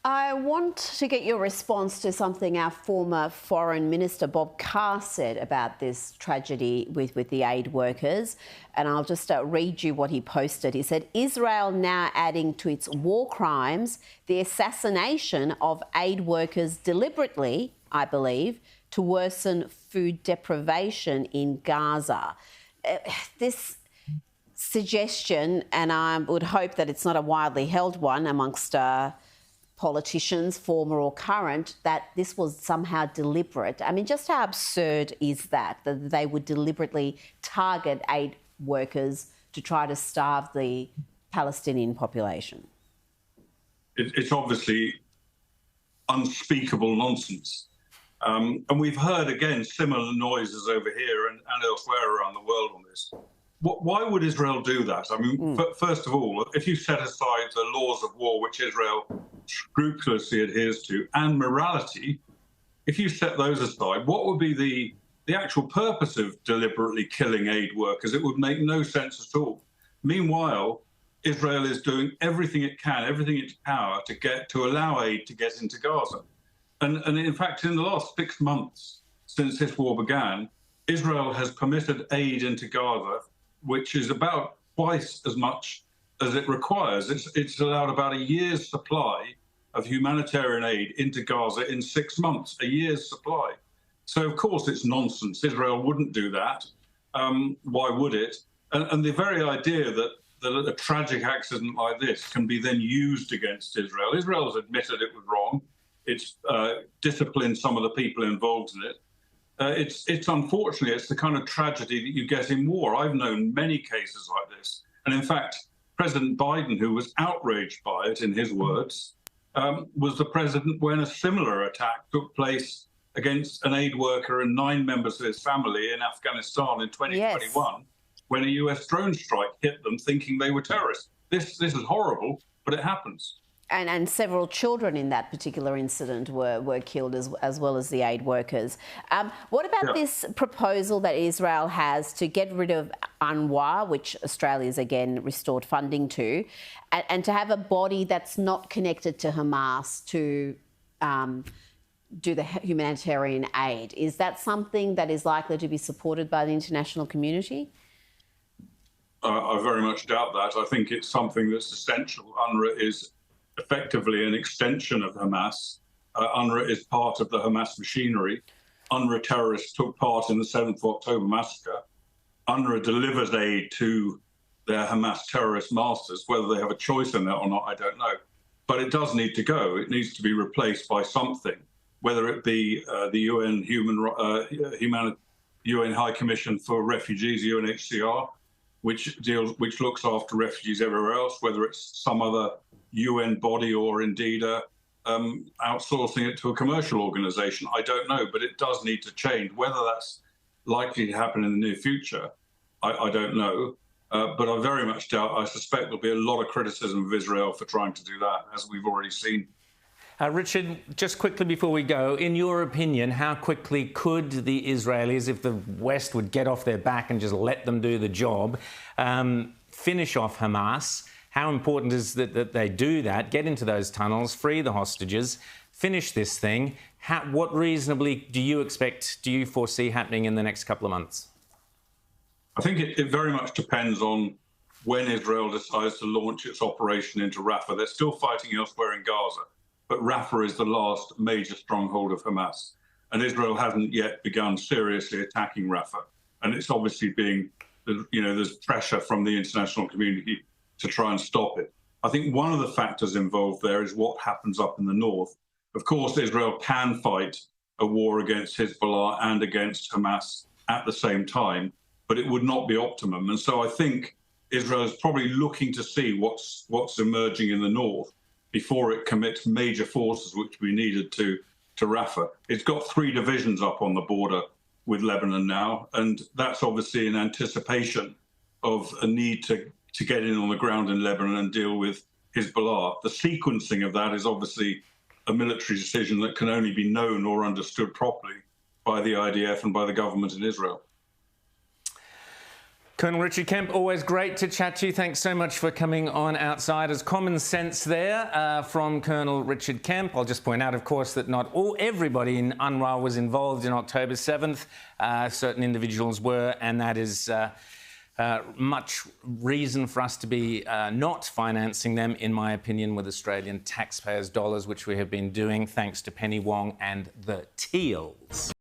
I want to get your response to something our former Foreign Minister Bob Carr said about this tragedy with the aid workers. And I'll just read you what he posted. He said, Israel now adding to its war crimes the assassination of aid workers deliberately, I believe, to worsen food deprivation in Gaza. This suggestion, and I would hope that it's not a widely held one amongst politicians, former or current, that this was somehow deliberate. I mean, just how absurd is that they would deliberately target aid workers to try to starve the Palestinian population? It's obviously unspeakable nonsense. And we've heard, again, similar noises over here and elsewhere around the world on this. Why would Israel do that? I mean, first of all, if you set aside the laws of war, which Israel scrupulously adheres to, and morality, if you set those aside, what would be the actual purpose of deliberately killing aid workers? It would make no sense at all. Meanwhile, Israel is doing everything it can, everything in its power to allow aid to get into Gaza. And in fact, in the last 6 months since this war began, Israel has permitted aid into Gaza, which is about twice as much as it requires. It's allowed about a year's supply of humanitarian aid into Gaza in 6 months, a year's supply. So, of course, it's nonsense. Israel wouldn't do that. Why would it? And the very idea that a tragic accident like this can be then used against Israel. Israel has admitted it was wrong. It's disciplined some of the people involved in it. It's unfortunately, it's the kind of tragedy that you get in war. I've known many cases like this. And in fact, President Biden, who was outraged by it, in his words, was the president when a similar attack took place against an aid worker and 9 members of his family in Afghanistan in 2021, yes, when a US drone strike hit them thinking they were terrorists. This is horrible, but it happens. And several children in that particular incident were killed as well as the aid workers. What about this proposal that Israel has to get rid of UNRWA, which Australia's again restored funding to, and to have a body that's not connected to Hamas to do the humanitarian aid? Is that something that is likely to be supported by the international community? I very much doubt that. I think it's something that's essential. UNRWA is effectively an extension of Hamas. UNRWA is part of the Hamas machinery. UNRWA terrorists took part in the 7th of October massacre. UNRWA delivers aid to their Hamas terrorist masters. Whether they have a choice in that or not, I don't know. But it does need to go. It needs to be replaced by something, whether it be the UN High Commission for Refugees, UNHCR, which looks after refugees everywhere else, whether it's some other UN body or indeed outsourcing it to a commercial organisation. I don't know, but it does need to change. Whether that's likely to happen in the near future, I don't know. But I very much doubt. I suspect there'll be a lot of criticism of Israel for trying to do that, as we've already seen. Richard, just quickly before we go, in your opinion, how quickly could the Israelis, if the West would get off their back and just let them do the job, finish off Hamas? How important is that they do that, get into those tunnels, free the hostages, finish this thing? What reasonably do you foresee happening in the next couple of months? I think it very much depends on when Israel decides to launch its operation into Rafah. They're still fighting elsewhere in Gaza, but Rafah is the last major stronghold of Hamas. And Israel hasn't yet begun seriously attacking Rafah. And it's obviously there's pressure from the international community to try and stop it. I think one of the factors involved there is what happens up in the north. Of course, Israel can fight a war against Hezbollah and against Hamas at the same time, but it would not be optimum. And so I think Israel is probably looking to see what's emerging in the north before it commits major forces, which we needed to Rafah. It's got 3 divisions up on the border with Lebanon now, and that's obviously in anticipation of a need to get in on the ground in Lebanon and deal with Hezbollah. The sequencing of that is obviously a military decision that can only be known or understood properly by the IDF and by the government in Israel. Colonel Richard Kemp, always great to chat to you. Thanks so much for coming on Outsiders. Common sense there from Colonel Richard Kemp. I'll just point out, of course, that not everybody in UNRWA was involved in October 7th. Certain individuals were, and that is much reason for us to be not financing them, in my opinion, with Australian taxpayers' dollars, which we have been doing thanks to Penny Wong and the Teals.